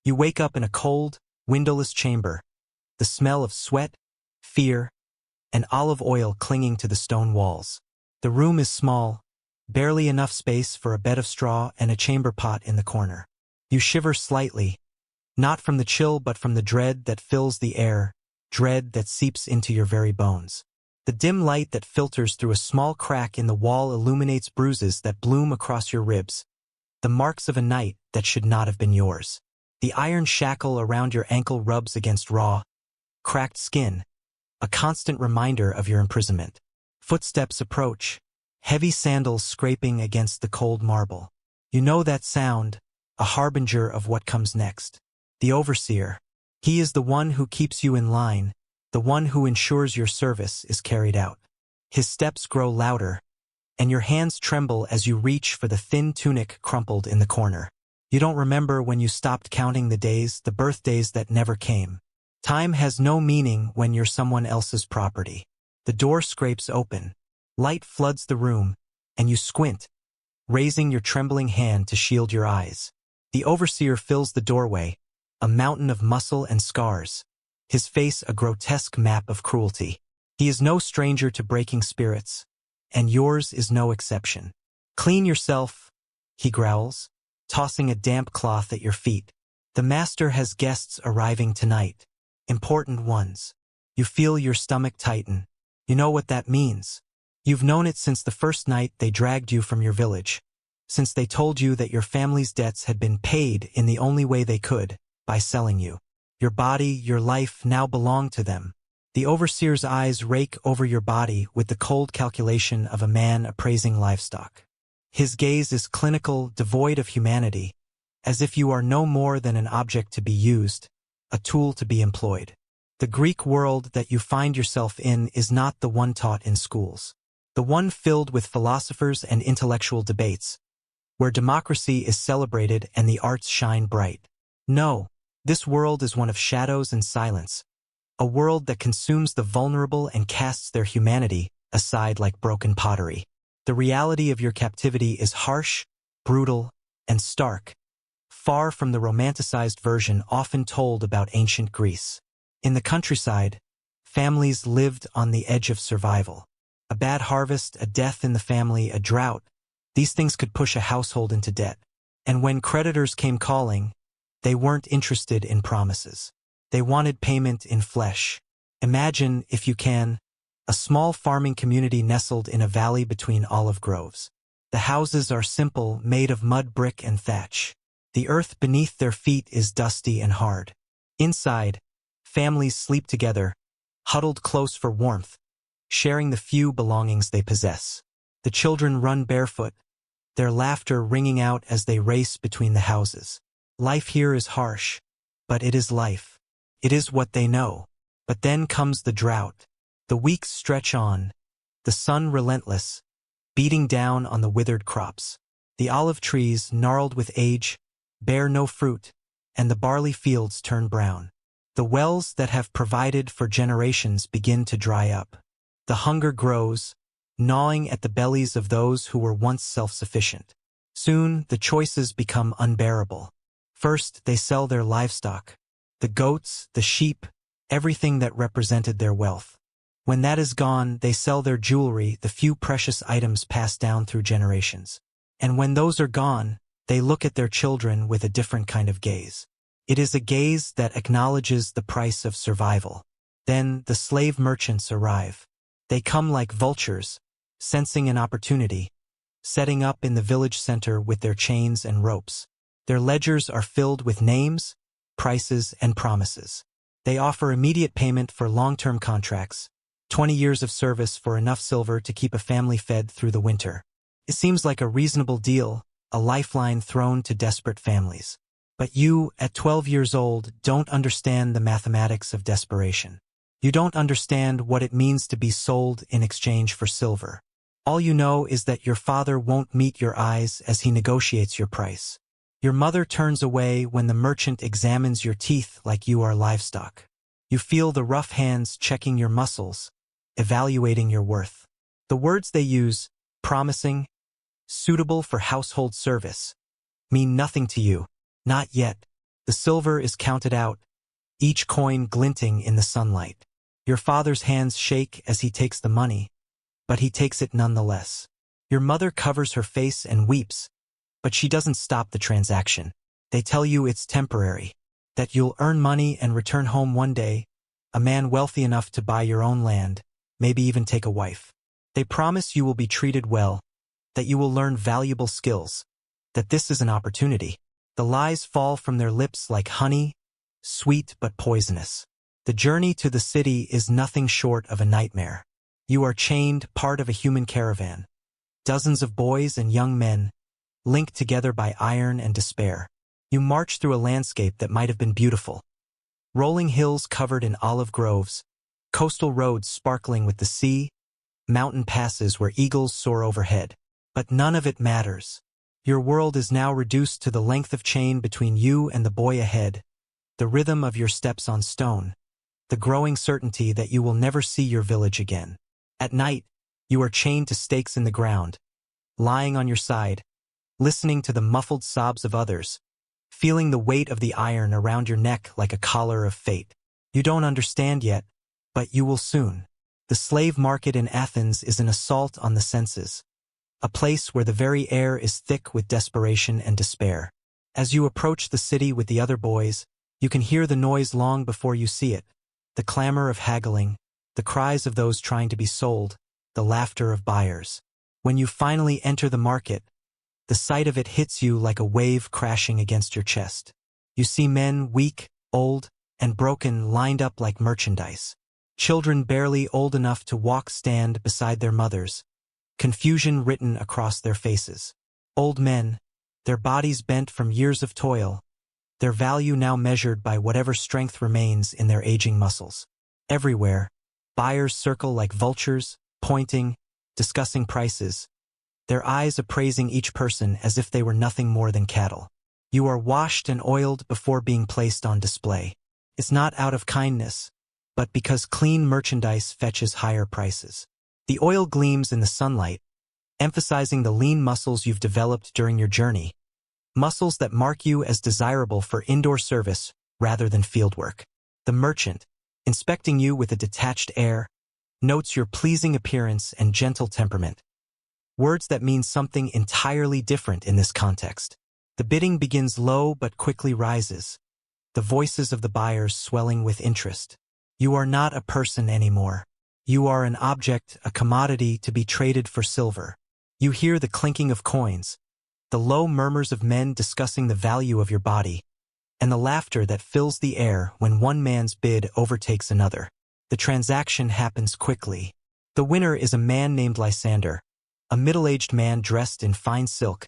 You wake up in a cold, windowless chamber, the smell of sweat, fear, and olive oil clinging to the stone walls. The room is small, barely enough space for a bed of straw and a chamber pot in the corner. You shiver slightly, not from the chill but from the dread that fills the air, dread that seeps into your very bones. The dim light that filters through a small crack in the wall illuminates bruises that bloom across your ribs, the marks of a night that should not have been yours. The iron shackle around your ankle rubs against raw, cracked skin, a constant reminder of your imprisonment. Footsteps approach, heavy sandals scraping against the cold marble. You know that sound, a harbinger of what comes next. The overseer. He is the one who keeps you in line, the one who ensures your service is carried out. His steps grow louder, and your hands tremble as you reach for the thin tunic crumpled in the corner. You don't remember when you stopped counting the days, the birthdays that never came. Time has no meaning when you're someone else's property. The door scrapes open. Light floods the room, and you squint, raising your trembling hand to shield your eyes. The overseer fills the doorway, a mountain of muscle and scars, his face a grotesque map of cruelty. He is no stranger to breaking spirits, and yours is no exception. Clean yourself, he growls, tossing a damp cloth at your feet. The master has guests arriving tonight, important ones. You feel your stomach tighten. You know what that means. You've known it since the first night they dragged you from your village, since they told you that your family's debts had been paid in the only way they could, by selling you. Your body, your life now belong to them. The overseer's eyes rake over your body with the cold calculation of a man appraising livestock. His gaze is clinical, devoid of humanity, as if you are no more than an object to be used, a tool to be employed. The Greek world that you find yourself in is not the one taught in schools, the one filled with philosophers and intellectual debates, where democracy is celebrated and the arts shine bright. No, this world is one of shadows and silence, a world that consumes the vulnerable and casts their humanity aside like broken pottery. The reality of your captivity is harsh, brutal, and stark, far from the romanticized version often told about ancient Greece. In the countryside, families lived on the edge of survival. A bad harvest, a death in the family, a drought, these things could push a household into debt. And when creditors came calling, they weren't interested in promises. They wanted payment in flesh. Imagine, if you can, a small farming community nestled in a valley between olive groves. The houses are simple, made of mud, brick, and thatch. The earth beneath their feet is dusty and hard. Inside, families sleep together, huddled close for warmth, sharing the few belongings they possess. The children run barefoot, their laughter ringing out as they race between the houses. Life here is harsh, but it is life. It is what they know. But then comes the drought. The weeks stretch on, the sun relentless, beating down on the withered crops. The olive trees, gnarled with age, bear no fruit, and the barley fields turn brown. The wells that have provided for generations begin to dry up. The hunger grows, gnawing at the bellies of those who were once self-sufficient. Soon, the choices become unbearable. First, they sell their livestock, the goats, the sheep, everything that represented their wealth. When that is gone, they sell their jewelry, the few precious items passed down through generations. And when those are gone, they look at their children with a different kind of gaze. It is a gaze that acknowledges the price of survival. Then the slave merchants arrive. They come like vultures, sensing an opportunity, setting up in the village center with their chains and ropes. Their ledgers are filled with names, prices, and promises. They offer immediate payment for long-term contracts, 20 years of service for enough silver to keep a family fed through the winter. It seems like a reasonable deal, a lifeline thrown to desperate families. But you, at 12 years old, don't understand the mathematics of desperation. You don't understand what it means to be sold in exchange for silver. All you know is that your father won't meet your eyes as he negotiates your price. Your mother turns away when the merchant examines your teeth like you are livestock. You feel the rough hands checking your muscles, evaluating your worth. The words they use, promising, suitable for household service, mean nothing to you. Not yet. The silver is counted out, each coin glinting in the sunlight. Your father's hands shake as he takes the money, but he takes it nonetheless. Your mother covers her face and weeps, but she doesn't stop the transaction. They tell you it's temporary, that you'll earn money and return home one day, a man wealthy enough to buy your own land, maybe even take a wife. They promise you will be treated well, that you will learn valuable skills, that this is an opportunity. The lies fall from their lips like honey, sweet but poisonous. The journey to the city is nothing short of a nightmare. You are chained, part of a human caravan. Dozens of boys and young men, linked together by iron and despair. You march through a landscape that might have been beautiful. Rolling hills covered in olive groves, coastal roads sparkling with the sea, mountain passes where eagles soar overhead. But none of it matters. Your world is now reduced to the length of chain between you and the boy ahead, the rhythm of your steps on stone, the growing certainty that you will never see your village again. At night, you are chained to stakes in the ground, lying on your side, listening to the muffled sobs of others, feeling the weight of the iron around your neck like a collar of fate. You don't understand yet, but you will soon. The slave market in Athens is an assault on the senses, a place where the very air is thick with desperation and despair. As you approach the city with the other boys, you can hear the noise long before you see it, the clamor of haggling, the cries of those trying to be sold, the laughter of buyers. When you finally enter the market, the sight of it hits you like a wave crashing against your chest. You see men, weak, old, and broken, lined up like merchandise. Children barely old enough to walk stand beside their mothers, confusion written across their faces. Old men, their bodies bent from years of toil, their value now measured by whatever strength remains in their aging muscles. Everywhere, buyers circle like vultures, pointing, discussing prices, their eyes appraising each person as if they were nothing more than cattle. You are washed and oiled before being placed on display. It's not out of kindness, but because clean merchandise fetches higher prices. The oil gleams in the sunlight, emphasizing the lean muscles you've developed during your journey, muscles that mark you as desirable for indoor service rather than fieldwork. The merchant, inspecting you with a detached air, notes your pleasing appearance and gentle temperament, words that mean something entirely different in this context. The bidding begins low but quickly rises, the voices of the buyers swelling with interest. You are not a person anymore. You are an object, a commodity to be traded for silver. You hear the clinking of coins, the low murmurs of men discussing the value of your body, and the laughter that fills the air when one man's bid overtakes another. The transaction happens quickly. The winner is a man named Lysander, a middle-aged man dressed in fine silk,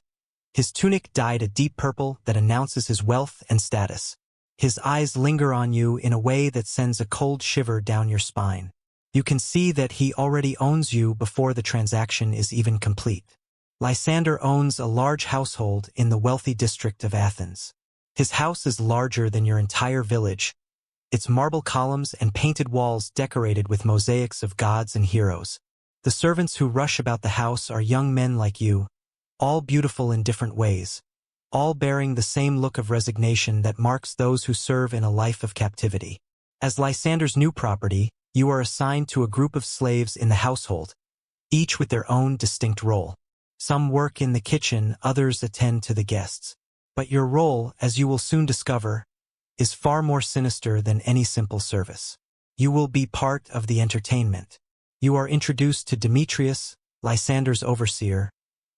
his tunic dyed a deep purple that announces his wealth and status. His eyes linger on you in a way that sends a cold shiver down your spine. You can see that he already owns you before the transaction is even complete. Lysander owns a large household in the wealthy district of Athens. His house is larger than your entire village, its marble columns and painted walls decorated with mosaics of gods and heroes. The servants who rush about the house are young men like you, all beautiful in different ways, all bearing the same look of resignation that marks those who serve in a life of captivity. As Lysander's new property, you are assigned to a group of slaves in the household, each with their own distinct role. Some work in the kitchen, others attend to the guests. But your role, as you will soon discover, is far more sinister than any simple service. You will be part of the entertainment. You are introduced to Demetrius, Lysander's overseer,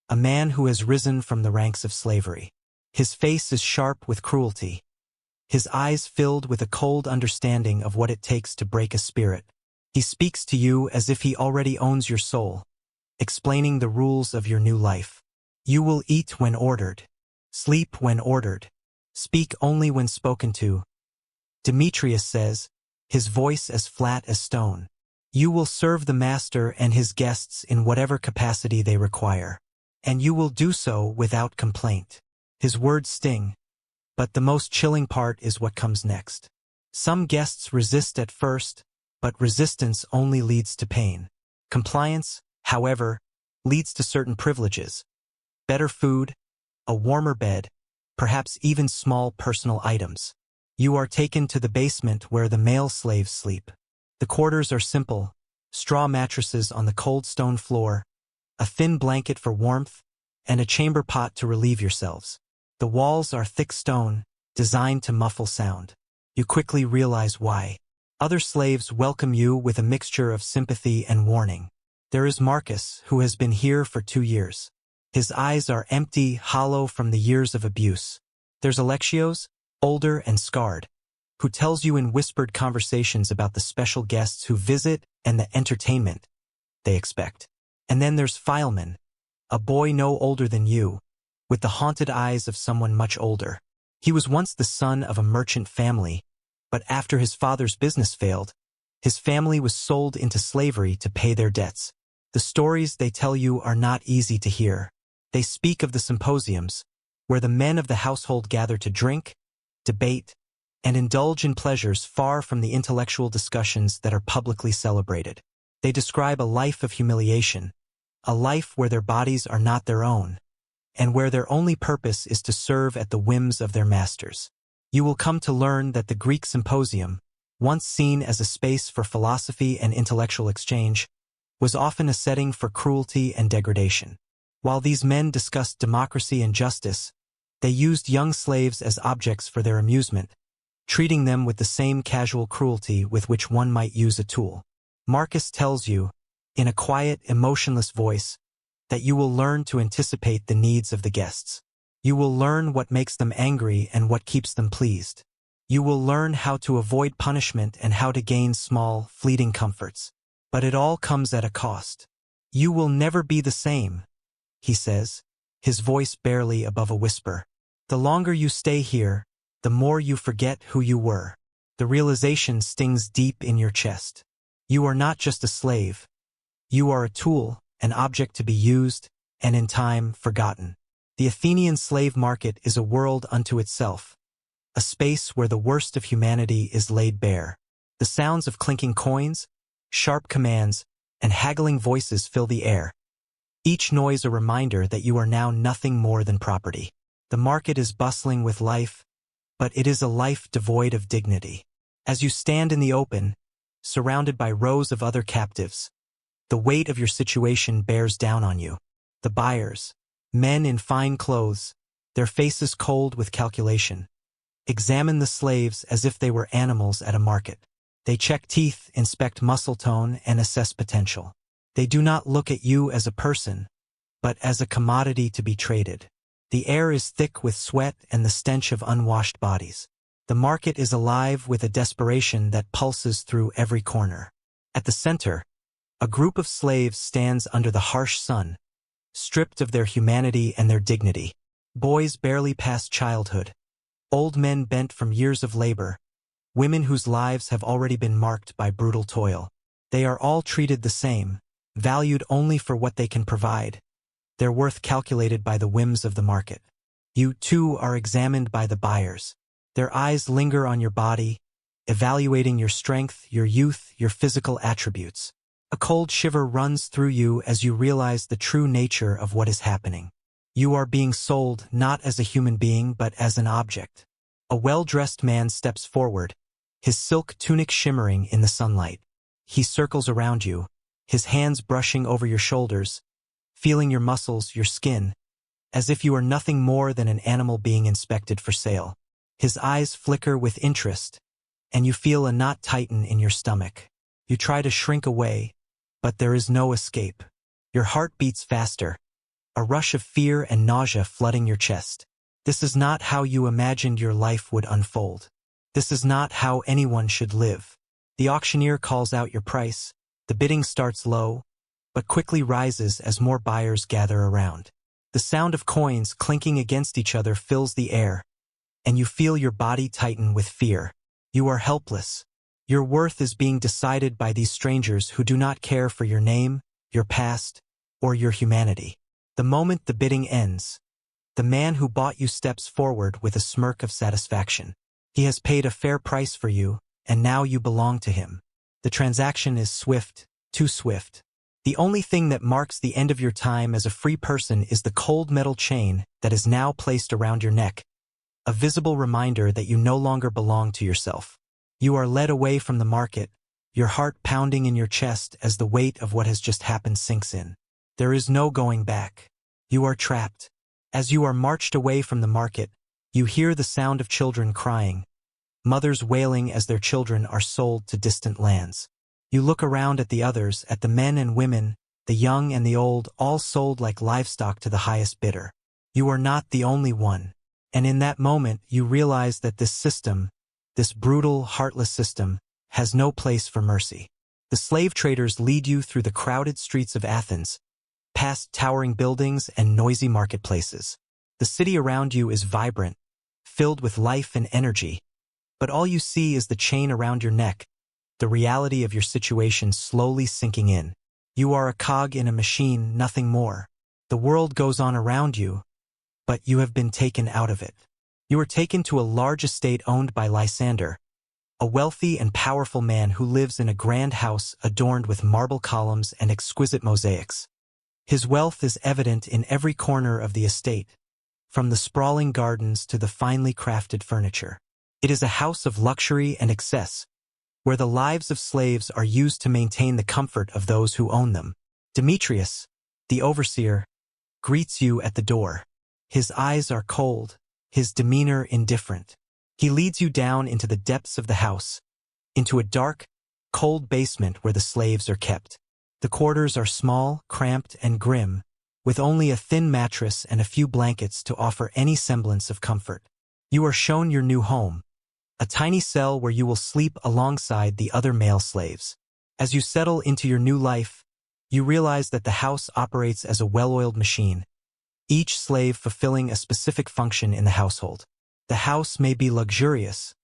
a man who has risen from the ranks of slavery. His face is sharp with cruelty, his eyes filled with a cold understanding of what it takes to break a spirit. He speaks to you as if he already owns your soul, explaining the rules of your new life. You will eat when ordered, sleep when ordered, speak only when spoken to. Demetrius says, his voice as flat as stone. You will serve the master and his guests in whatever capacity they require, and you will do so without complaint. His words sting, but the most chilling part is what comes next. Some guests resist at first, but resistance only leads to pain. Compliance, however, leads to certain privileges: better food, a warmer bed, perhaps even small personal items. You are taken to the basement where the male slaves sleep. The quarters are simple: straw mattresses on the cold stone floor, a thin blanket for warmth, and a chamber pot to relieve yourselves. The walls are thick stone, designed to muffle sound. You quickly realize why. Other slaves welcome you with a mixture of sympathy and warning. There is Marcus, who has been here for 2 years. His eyes are empty, hollow from the years of abuse. There's Alexios, older and scarred, who tells you in whispered conversations about the special guests who visit and the entertainment they expect. And then there's Philemon, a boy no older than you, with the haunted eyes of someone much older. He was once the son of a merchant family, but after his father's business failed, his family was sold into slavery to pay their debts. The stories they tell you are not easy to hear. They speak of the symposiums, where the men of the household gather to drink, debate, and indulge in pleasures far from the intellectual discussions that are publicly celebrated. They describe a life of humiliation, a life where their bodies are not their own, and where their only purpose is to serve at the whims of their masters. You will come to learn that the Greek symposium, once seen as a space for philosophy and intellectual exchange, was often a setting for cruelty and degradation. While these men discussed democracy and justice, they used young slaves as objects for their amusement, treating them with the same casual cruelty with which one might use a tool. Marcus tells you, in a quiet, emotionless voice, that you will learn to anticipate the needs of the guests. You will learn what makes them angry and what keeps them pleased. You will learn how to avoid punishment and how to gain small, fleeting comforts. But it all comes at a cost. You will never be the same, he says, his voice barely above a whisper. The longer you stay here, the more you forget who you were. The realization stings deep in your chest. You are not just a slave. You are a tool, an object to be used, and in time, forgotten. The Athenian slave market is a world unto itself, a space where the worst of humanity is laid bare. The sounds of clinking coins, sharp commands, and haggling voices fill the air, each noise a reminder that you are now nothing more than property. The market is bustling with life, but it is a life devoid of dignity. As you stand in the open, surrounded by rows of other captives, the weight of your situation bears down on you. The buyers, men in fine clothes, their faces cold with calculation, examine the slaves as if they were animals at a market. They check teeth, inspect muscle tone, and assess potential. They do not look at you as a person, but as a commodity to be traded. The air is thick with sweat and the stench of unwashed bodies. The market is alive with a desperation that pulses through every corner. At the center, a group of slaves stands under the harsh sun, stripped of their humanity and their dignity. Boys barely past childhood, old men bent from years of labor, women whose lives have already been marked by brutal toil. They are all treated the same, valued only for what they can provide, their worth calculated by the whims of the market. You, too, are examined by the buyers. Their eyes linger on your body, evaluating your strength, your youth, your physical attributes. A cold shiver runs through you as you realize the true nature of what is happening. You are being sold not as a human being but as an object. A well-dressed man steps forward, his silk tunic shimmering in the sunlight. He circles around you, his hands brushing over your shoulders, feeling your muscles, your skin, as if you are nothing more than an animal being inspected for sale. His eyes flicker with interest, and you feel a knot tighten in your stomach. You try to shrink away, but there is no escape. Your heart beats faster, a rush of fear and nausea flooding your chest. This is not how you imagined your life would unfold. This is not how anyone should live. The auctioneer calls out your price. The bidding starts low, but quickly rises as more buyers gather around. The sound of coins clinking against each other fills the air, and you feel your body tighten with fear. You are helpless. Your worth is being decided by these strangers who do not care for your name, your past, or your humanity. The moment the bidding ends, the man who bought you steps forward with a smirk of satisfaction. He has paid a fair price for you, and now you belong to him. The transaction is swift, too swift. The only thing that marks the end of your time as a free person is the cold metal chain that is now placed around your neck, a visible reminder that you no longer belong to yourself. You are led away from the market, your heart pounding in your chest as the weight of what has just happened sinks in. There is no going back. You are trapped. As you are marched away from the market, you hear the sound of children crying, mothers wailing as their children are sold to distant lands. You look around at the others, at the men and women, the young and the old, all sold like livestock to the highest bidder. You are not the only one. And in that moment, you realize that this system, this brutal, heartless system, has no place for mercy. The slave traders lead you through the crowded streets of Athens, past towering buildings and noisy marketplaces. The city around you is vibrant, filled with life and energy. But all you see is the chain around your neck, the reality of your situation slowly sinking in. You are a cog in a machine, nothing more. The world goes on around you, but you have been taken out of it. You are taken to a large estate owned by Lysander, a wealthy and powerful man who lives in a grand house adorned with marble columns and exquisite mosaics. His wealth is evident in every corner of the estate, from the sprawling gardens to the finely crafted furniture. It is a house of luxury and excess, where the lives of slaves are used to maintain the comfort of those who own them. Demetrius, the overseer, greets you at the door. His eyes are cold, his demeanor indifferent. He leads you down into the depths of the house, into a dark, cold basement where the slaves are kept. The quarters are small, cramped, and grim, with only a thin mattress and a few blankets to offer any semblance of comfort. You are shown your new home, a tiny cell where you will sleep alongside the other male slaves. As you settle into your new life, you realize that the house operates as a well-oiled machine, each slave fulfilling a specific function in the household. The house may be luxurious,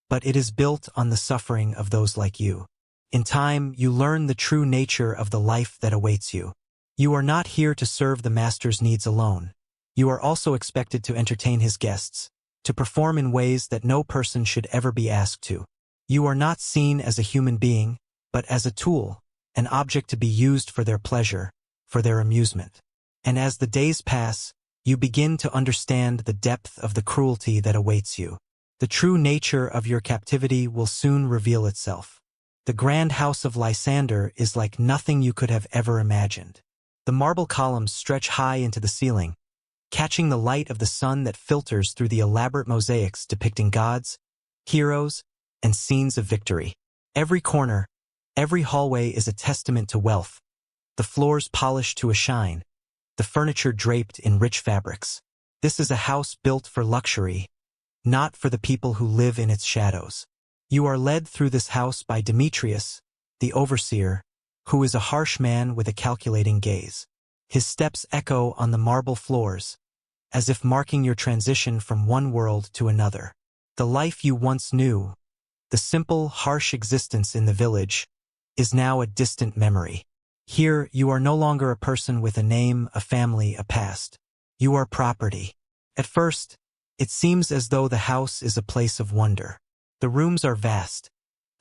but it is built on the suffering of those like you. In time, you learn the true nature of the life that awaits you. You are not here to serve the master's needs alone. You are also expected to entertain his guests, to perform in ways that no person should ever be asked to. You are not seen as a human being, but as a tool, an object to be used for their pleasure, for their amusement. And as the days pass, you begin to understand the depth of the cruelty that awaits you. The true nature of your captivity will soon reveal itself. The grand house of Lysander is like nothing you could have ever imagined. The marble columns stretch high into the ceiling, catching the light of the sun that filters through the elaborate mosaics depicting gods, heroes, and scenes of victory. Every corner, every hallway is a testament to wealth, the floors polished to a shine, the furniture draped in rich fabrics. This is a house built for luxury, not for the people who live in its shadows. You are led through this house by Demetrius, the overseer, who is a harsh man with a calculating gaze. His steps echo on the marble floors, as if marking your transition from one world to another. The life you once knew, the simple, harsh existence in the village, is now a distant memory. Here, you are no longer a person with a name, a family, a past. You are property. At first, it seems as though the house is a place of wonder. The rooms are vast,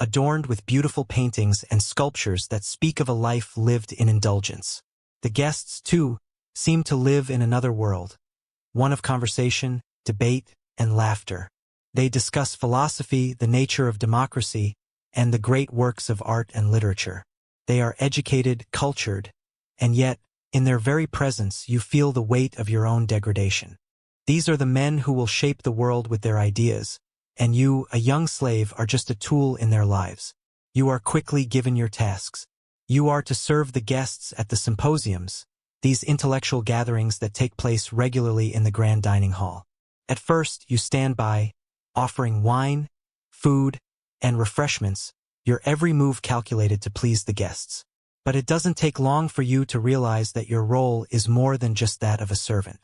adorned with beautiful paintings and sculptures that speak of a life lived in indulgence. The guests, too, seem to live in another world, one of conversation, debate, and laughter. They discuss philosophy, the nature of democracy, and the great works of art and literature. They are educated, cultured, and yet, in their very presence, you feel the weight of your own degradation. These are the men who will shape the world with their ideas, and you, a young slave, are just a tool in their lives. You are quickly given your tasks. You are to serve the guests at the symposiums, these intellectual gatherings that take place regularly in the grand dining hall. At first, you stand by, offering wine, food, and refreshments, your every move calculated to please the guests. But it doesn't take long for you to realize that your role is more than just that of a servant.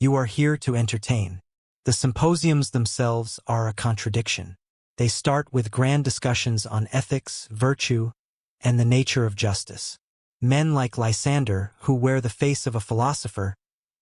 You are here to entertain. The symposiums themselves are a contradiction. They start with grand discussions on ethics, virtue, and the nature of justice. Men like Lysander, who wear the face of a philosopher,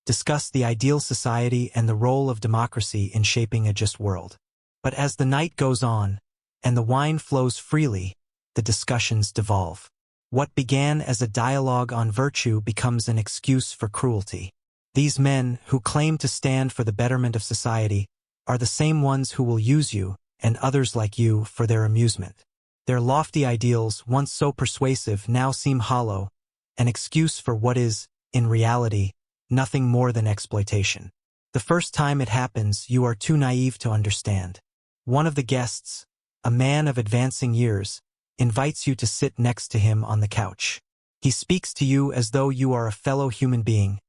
discuss the ideal society and the role of democracy in shaping a just world. But as the night goes on, and the wine flows freely, the discussions devolve. What began as a dialogue on virtue becomes an excuse for cruelty. These men, who claim to stand for the betterment of society, are the same ones who will use you, and others like you, for their amusement. Their lofty ideals, once so persuasive, now seem hollow, an excuse for what is, in reality, nothing more than exploitation. The first time it happens, you are too naive to understand. One of the guests, a man of advancing years, invites you to sit next to him on the couch. He speaks to you as though you are a fellow human being,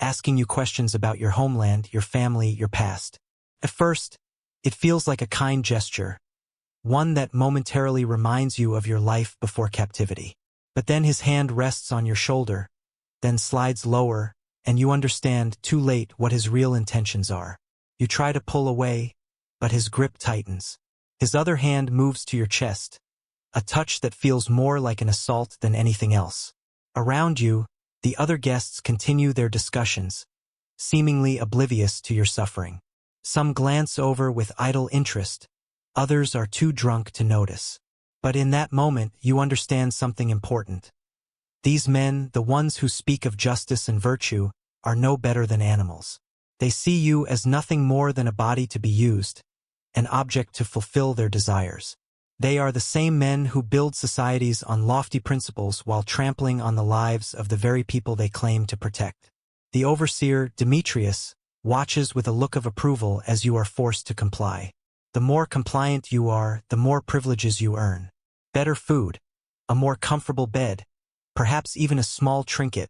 asking you questions about your homeland, your family, your past. At first, it feels like a kind gesture, one that momentarily reminds you of your life before captivity. But then his hand rests on your shoulder, then slides lower, and you understand too late what his real intentions are. You try to pull away, but his grip tightens. His other hand moves to your chest, a touch that feels more like an assault than anything else. Around you, the other guests continue their discussions, seemingly oblivious to your suffering. Some glance over with idle interest, others are too drunk to notice. But in that moment, you understand something important. These men, the ones who speak of justice and virtue, are no better than animals. They see you as nothing more than a body to be used, an object to fulfill their desires. They are the same men who build societies on lofty principles while trampling on the lives of the very people they claim to protect. The overseer, Demetrius, watches with a look of approval as you are forced to comply. The more compliant you are, the more privileges you earn. Better food, a more comfortable bed, perhaps even a small trinket.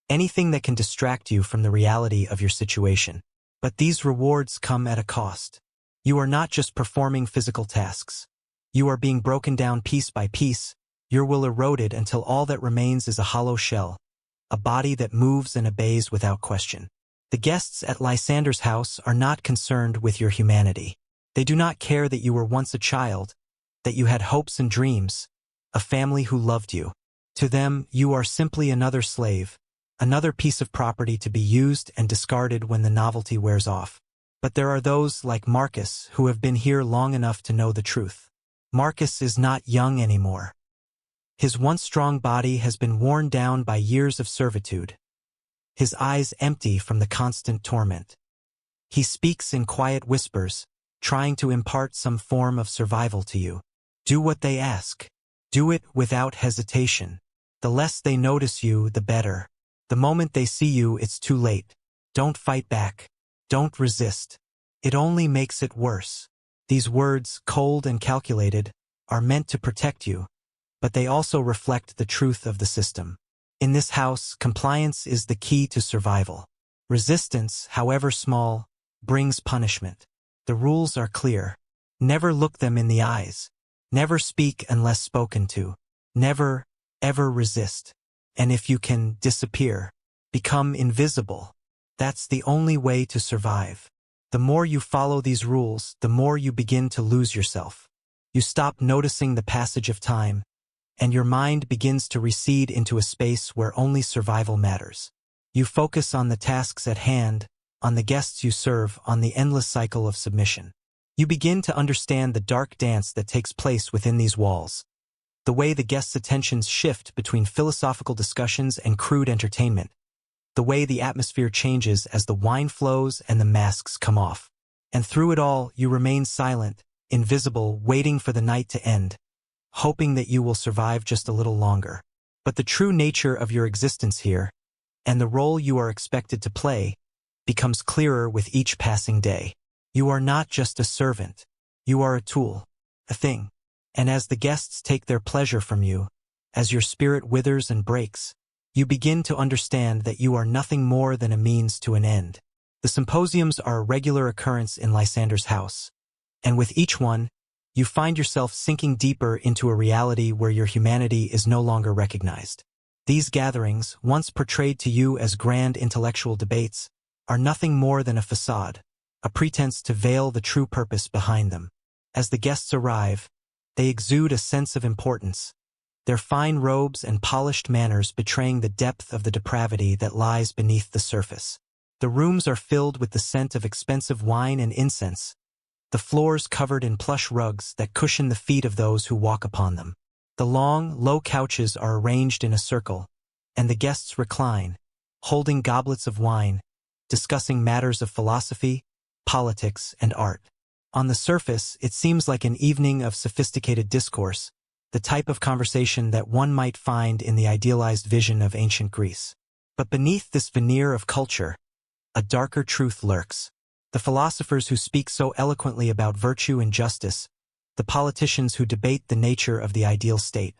Anything that can distract you from the reality of your situation. But these rewards come at a cost. You are not just performing physical tasks. You are being broken down piece by piece, your will eroded until all that remains is a hollow shell, a body that moves and obeys without question. The guests at Lysander's house are not concerned with your humanity. They do not care that you were once a child, that you had hopes and dreams, a family who loved you. To them, you are simply another slave, another piece of property to be used and discarded when the novelty wears off. But there are those, like Marcus, who have been here long enough to know the truth. Marcus is not young anymore. His once strong body has been worn down by years of servitude, his eyes empty from the constant torment. He speaks in quiet whispers, trying to impart some form of survival to you. Do what they ask. Do it without hesitation. The less they notice you, the better. The moment they see you, it's too late. Don't fight back. Don't resist. It only makes it worse. These words, cold and calculated, are meant to protect you, but they also reflect the truth of the system. In this house, compliance is the key to survival. Resistance, however small, brings punishment. The rules are clear. Never look them in the eyes. Never speak unless spoken to. Never, ever resist. And if you can, disappear. Become invisible. That's the only way to survive. The more you follow these rules, the more you begin to lose yourself. You stop noticing the passage of time, and your mind begins to recede into a space where only survival matters. You focus on the tasks at hand, on the guests you serve, on the endless cycle of submission. You begin to understand the dark dance that takes place within these walls. The way the guests' attentions shift between philosophical discussions and crude entertainment. The way the atmosphere changes as the wine flows and the masks come off. And through it all, you remain silent, invisible, waiting for the night to end, hoping that you will survive just a little longer. But the true nature of your existence here, and the role you are expected to play, becomes clearer with each passing day. You are not just a servant. You are a tool, a thing. And as the guests take their pleasure from you, as your spirit withers and breaks, you begin to understand that you are nothing more than a means to an end. The symposiums are a regular occurrence in Lysander's house, and with each one, you find yourself sinking deeper into a reality where your humanity is no longer recognized. These gatherings, once portrayed to you as grand intellectual debates, are nothing more than a facade, a pretense to veil the true purpose behind them. As the guests arrive, they exude a sense of importance, their fine robes and polished manners betraying the depth of the depravity that lies beneath the surface. The rooms are filled with the scent of expensive wine and incense, the floors covered in plush rugs that cushion the feet of those who walk upon them. The long, low couches are arranged in a circle, and the guests recline, holding goblets of wine, discussing matters of philosophy, politics, and art. On the surface, it seems like an evening of sophisticated discourse, the type of conversation that one might find in the idealized vision of ancient Greece. But beneath this veneer of culture, a darker truth lurks. The philosophers who speak so eloquently about virtue and justice, the politicians who debate the nature of the ideal state,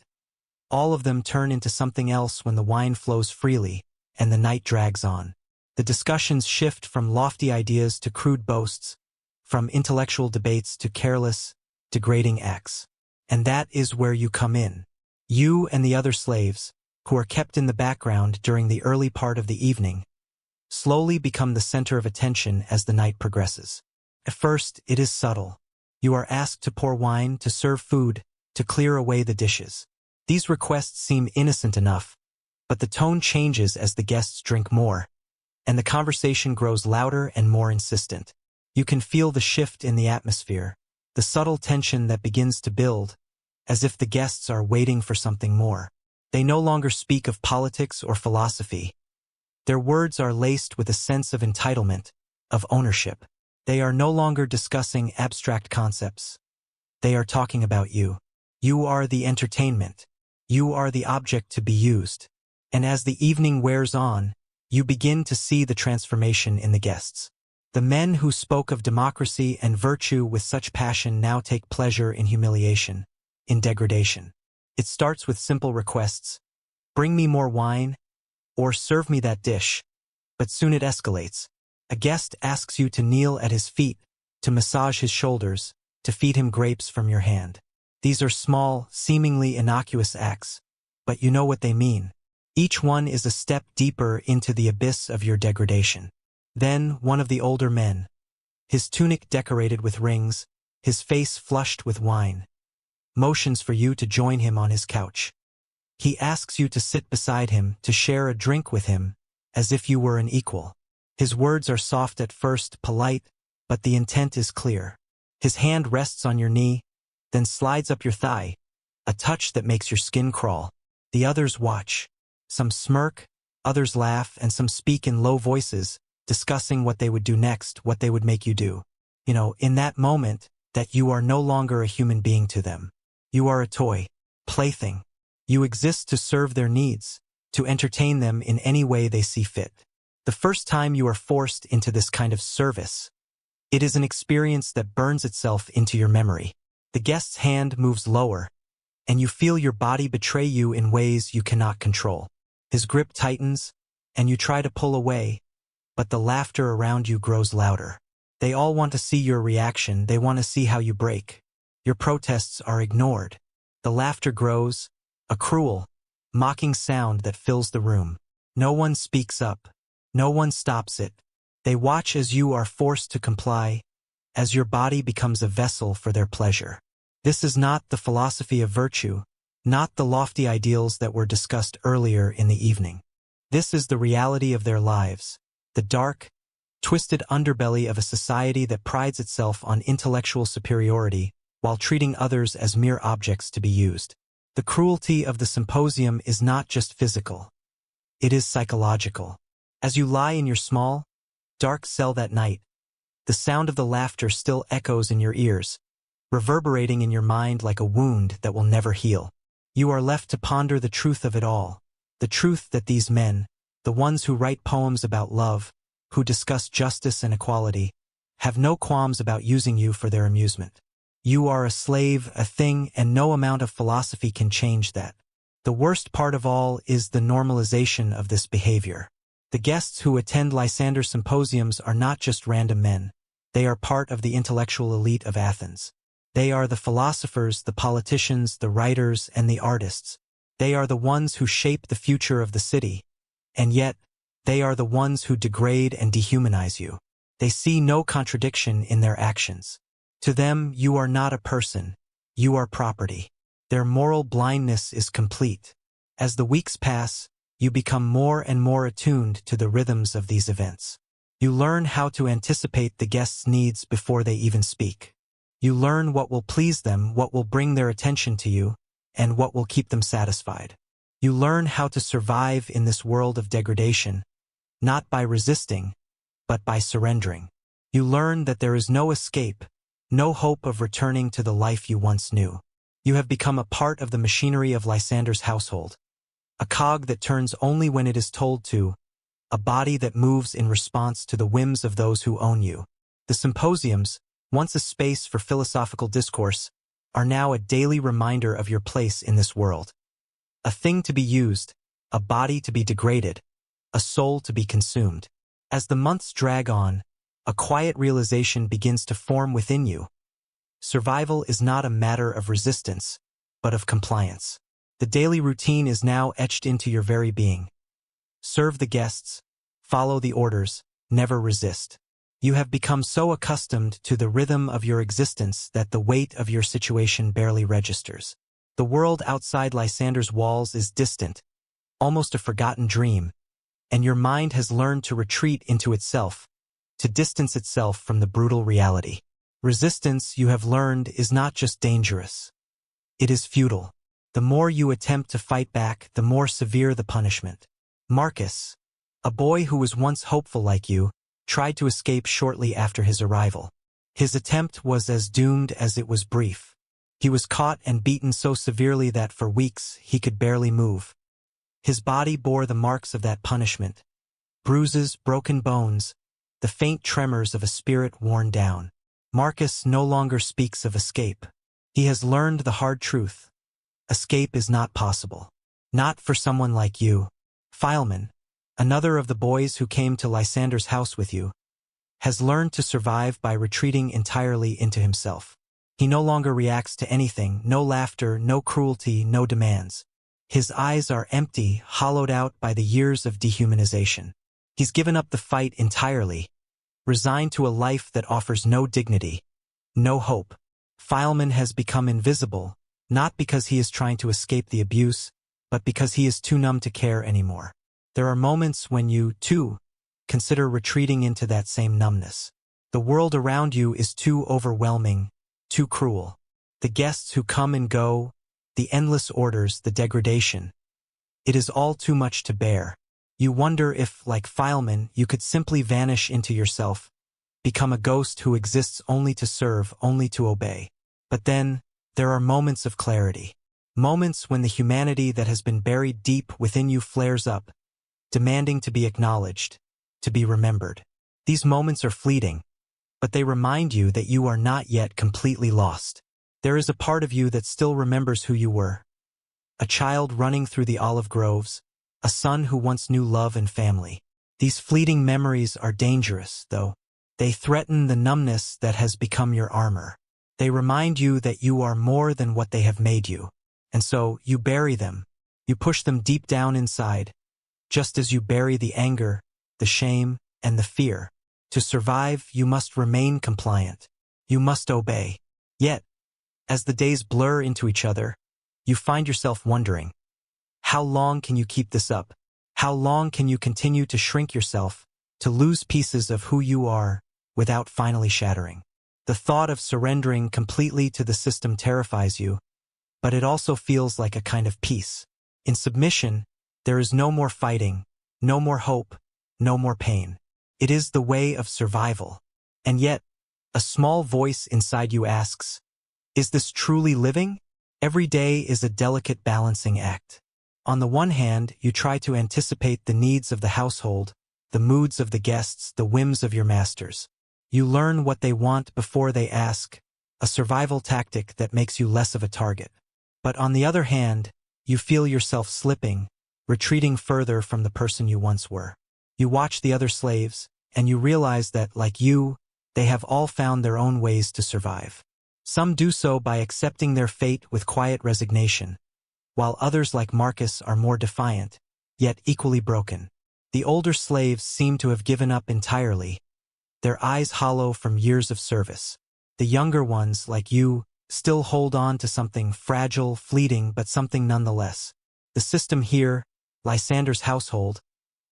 all of them turn into something else when the wine flows freely and the night drags on. The discussions shift from lofty ideas to crude boasts, from intellectual debates to careless, degrading acts. And that is where you come in. You and the other slaves, who are kept in the background during the early part of the evening, slowly become the center of attention as the night progresses. At first, it is subtle. You are asked to pour wine, to serve food, to clear away the dishes. These requests seem innocent enough, but the tone changes as the guests drink more, and the conversation grows louder and more insistent. You can feel the shift in the atmosphere, the subtle tension that begins to build, as if the guests are waiting for something more. They no longer speak of politics or philosophy. Their words are laced with a sense of entitlement, of ownership. They are no longer discussing abstract concepts. They are talking about you. You are the entertainment. You are the object to be used. And as the evening wears on, you begin to see the transformation in the guests. The men who spoke of democracy and virtue with such passion now take pleasure in humiliation, in degradation. It starts with simple requests. Bring me more wine, or serve me that dish. But soon it escalates. A guest asks you to kneel at his feet, to massage his shoulders, to feed him grapes from your hand. These are small, seemingly innocuous acts, but you know what they mean. Each one is a step deeper into the abyss of your degradation. Then one of the older men, his tunic decorated with rings, his face flushed with wine, motions for you to join him on his couch. He asks you to sit beside him, to share a drink with him, as if you were an equal. His words are soft at first, polite, but the intent is clear. His hand rests on your knee, then slides up your thigh, a touch that makes your skin crawl. The others watch. Some smirk, others laugh, and some speak in low voices, discussing what they would do next, what they would make you do. In that moment, that you are no longer a human being to them. You are a toy, plaything. You exist to serve their needs, to entertain them in any way they see fit. The first time you are forced into this kind of service, it is an experience that burns itself into your memory. The guest's hand moves lower, and you feel your body betray you in ways you cannot control. His grip tightens, and you try to pull away, but the laughter around you grows louder. They all want to see your reaction. They want to see how you break. Your protests are ignored. The laughter grows, a cruel, mocking sound that fills the room. No one speaks up. No one stops it. They watch as you are forced to comply, as your body becomes a vessel for their pleasure. This is not the philosophy of virtue, not the lofty ideals that were discussed earlier in the evening. This is the reality of their lives, the dark, twisted underbelly of a society that prides itself on intellectual superiority while treating others as mere objects to be used. The cruelty of the symposium is not just physical. It is psychological. As you lie in your small, dark cell that night, the sound of the laughter still echoes in your ears, reverberating in your mind like a wound that will never heal. You are left to ponder the truth of it all, the truth that these men, the ones who write poems about love, who discuss justice and equality, have no qualms about using you for their amusement. You are a slave, a thing, and no amount of philosophy can change that. The worst part of all is the normalization of this behavior. The guests who attend Lysander symposiums are not just random men. They are part of the intellectual elite of Athens. They are the philosophers, the politicians, the writers, and the artists. They are the ones who shape the future of the city. And yet, they are the ones who degrade and dehumanize you. They see no contradiction in their actions. To them, you are not a person. You are property. Their moral blindness is complete. As the weeks pass, you become more and more attuned to the rhythms of these events. You learn how to anticipate the guests' needs before they even speak. You learn what will please them, what will bring their attention to you, and what will keep them satisfied. You learn how to survive in this world of degradation, not by resisting, but by surrendering. You learn that there is no escape, no hope of returning to the life you once knew. You have become a part of the machinery of Lysander's household, a cog that turns only when it is told to, a body that moves in response to the whims of those who own you. The symposiums, once a space for philosophical discourse, are now a daily reminder of your place in this world. A thing to be used, a body to be degraded, a soul to be consumed. As the months drag on, a quiet realization begins to form within you. Survival is not a matter of resistance, but of compliance. The daily routine is now etched into your very being. Serve the guests, follow the orders, never resist. You have become so accustomed to the rhythm of your existence that the weight of your situation barely registers. The world outside Lysander's walls is distant, almost a forgotten dream, and your mind has learned to retreat into itself, to distance itself from the brutal reality. Resistance, you have learned, is not just dangerous. It is futile. The more you attempt to fight back, the more severe the punishment. Marcus, a boy who was once hopeful like you, tried to escape shortly after his arrival. His attempt was as doomed as it was brief. He was caught and beaten so severely that for weeks he could barely move. His body bore the marks of that punishment. Bruises, broken bones, the faint tremors of a spirit worn down. Marcus no longer speaks of escape. He has learned the hard truth. Escape is not possible. Not for someone like you. Philemon, another of the boys who came to Lysander's house with you, has learned to survive by retreating entirely into himself. He no longer reacts to anything, no laughter, no cruelty, no demands. His eyes are empty, hollowed out by the years of dehumanization. He's given up the fight entirely, resigned to a life that offers no dignity, no hope. Philemon has become invisible, not because he is trying to escape the abuse, but because he is too numb to care anymore. There are moments when you, too, consider retreating into that same numbness. The world around you is too overwhelming, too cruel. The guests who come and go, the endless orders, the degradation. It is all too much to bear. You wonder if, like Philemon, you could simply vanish into yourself, become a ghost who exists only to serve, only to obey. But then, there are moments of clarity. Moments when the humanity that has been buried deep within you flares up, demanding to be acknowledged, to be remembered. These moments are fleeting, but they remind you that you are not yet completely lost. There is a part of you that still remembers who you were. A child running through the olive groves, a son who once knew love and family. These fleeting memories are dangerous, though. They threaten the numbness that has become your armor. They remind you that you are more than what they have made you. And so, you bury them. You push them deep down inside, just as you bury the anger, the shame, and the fear. To survive, you must remain compliant. You must obey. Yet, as the days blur into each other, you find yourself wondering, how long can you keep this up? How long can you continue to shrink yourself, to lose pieces of who you are, without finally shattering? The thought of surrendering completely to the system terrifies you, but it also feels like a kind of peace. In submission, there is no more fighting, no more hope, no more pain. It is the way of survival. And yet, a small voice inside you asks, is this truly living? Every day is a delicate balancing act. On the one hand, you try to anticipate the needs of the household, the moods of the guests, the whims of your masters. You learn what they want before they ask, a survival tactic that makes you less of a target. But on the other hand, you feel yourself slipping, retreating further from the person you once were. You watch the other slaves, and you realize that, like you, they have all found their own ways to survive. Some do so by accepting their fate with quiet resignation, while others like Marcus are more defiant, yet equally broken. The older slaves seem to have given up entirely, their eyes hollow from years of service. The younger ones, like you, still hold on to something fragile, fleeting, but something nonetheless. The system here, Lysander's household,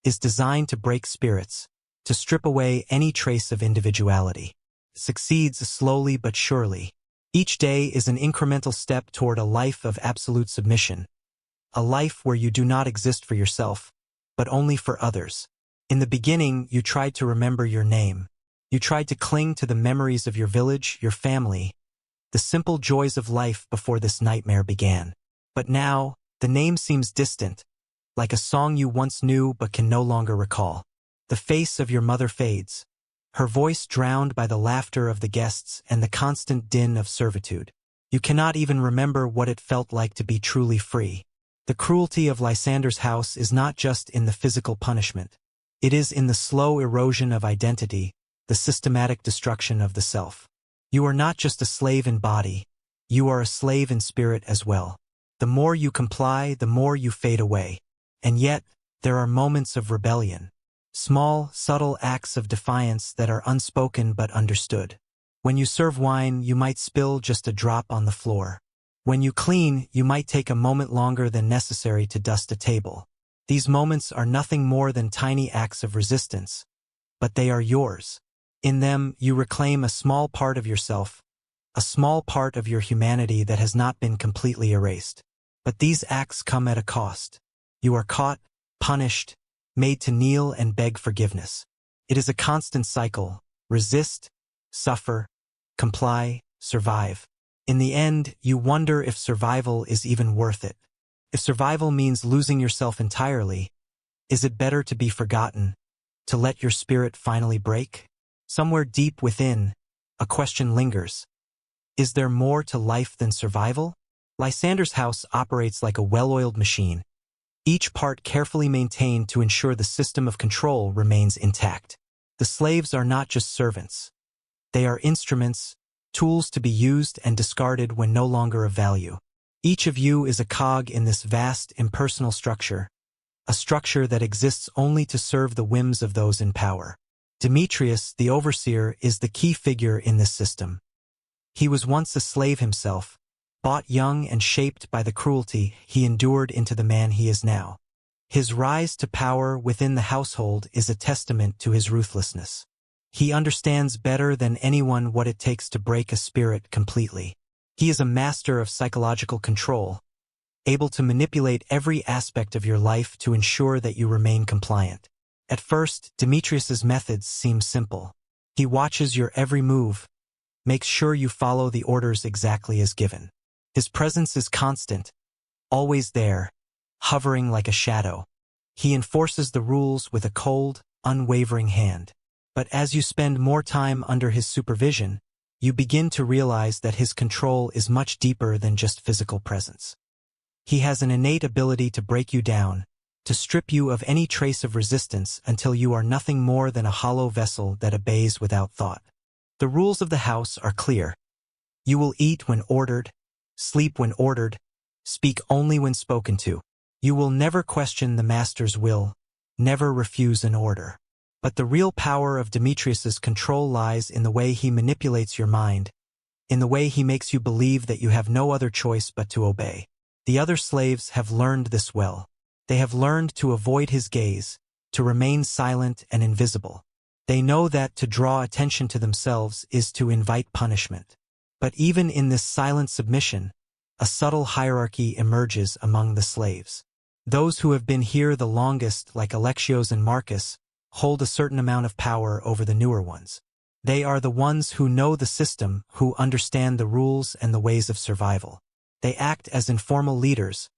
is designed to break spirits, to strip away any trace of individuality. It succeeds slowly but surely. Each day is an incremental step toward a life of absolute submission, a life where you do not exist for yourself, but only for others. In the beginning, you tried to remember your name. You tried to cling to the memories of your village, your family, the simple joys of life before this nightmare began. But now, the name seems distant, like a song you once knew but can no longer recall. The face of your mother fades, her voice drowned by the laughter of the guests and the constant din of servitude. You cannot even remember what it felt like to be truly free. The cruelty of Lysander's house is not just in the physical punishment. It is in the slow erosion of identity, the systematic destruction of the self. You are not just a slave in body, you are a slave in spirit as well. The more you comply, the more you fade away. And yet, there are moments of rebellion. Small, subtle acts of defiance that are unspoken but understood. When you serve wine, you might spill just a drop on the floor. When you clean, you might take a moment longer than necessary to dust a table. These moments are nothing more than tiny acts of resistance, but they are yours. In them, you reclaim a small part of yourself, a small part of your humanity that has not been completely erased. But these acts come at a cost. You are caught, punished, made to kneel and beg forgiveness. It is a constant cycle: resist, suffer, comply, survive. In the end, you wonder if survival is even worth it. If survival means losing yourself entirely, is it better to be forgotten, to let your spirit finally break? Somewhere deep within, a question lingers. Is there more to life than survival? Lysander's house operates like a well-oiled machine, each part carefully maintained to ensure the system of control remains intact. The slaves are not just servants. They are instruments, tools to be used and discarded when no longer of value. Each of you is a cog in this vast, impersonal structure, a structure that exists only to serve the whims of those in power. Demetrius, the overseer, is the key figure in this system. He was once a slave himself, bought young and shaped by the cruelty he endured into the man he is now. His rise to power within the household is a testament to his ruthlessness. He understands better than anyone what it takes to break a spirit completely. He is a master of psychological control, able to manipulate every aspect of your life to ensure that you remain compliant. At first, Demetrius's methods seem simple. He watches your every move, makes sure you follow the orders exactly as given. His presence is constant, always there, hovering like a shadow. He enforces the rules with a cold, unwavering hand. But as you spend more time under his supervision, you begin to realize that his control is much deeper than just physical presence. He has an innate ability to break you down, to strip you of any trace of resistance until you are nothing more than a hollow vessel that obeys without thought. The rules of the house are clear. You will eat when ordered, sleep when ordered, speak only when spoken to. You will never question the master's will, never refuse an order. But the real power of Demetrius's control lies in the way he manipulates your mind, in the way he makes you believe that you have no other choice but to obey. The other slaves have learned this well. They have learned to avoid his gaze, to remain silent and invisible. They know that to draw attention to themselves is to invite punishment. But even in this silent submission, a subtle hierarchy emerges among the slaves. Those who have been here the longest, like Alexios and Marcus, hold a certain amount of power over the newer ones. They are the ones who know the system, who understand the rules and the ways of survival. They act as informal leaders,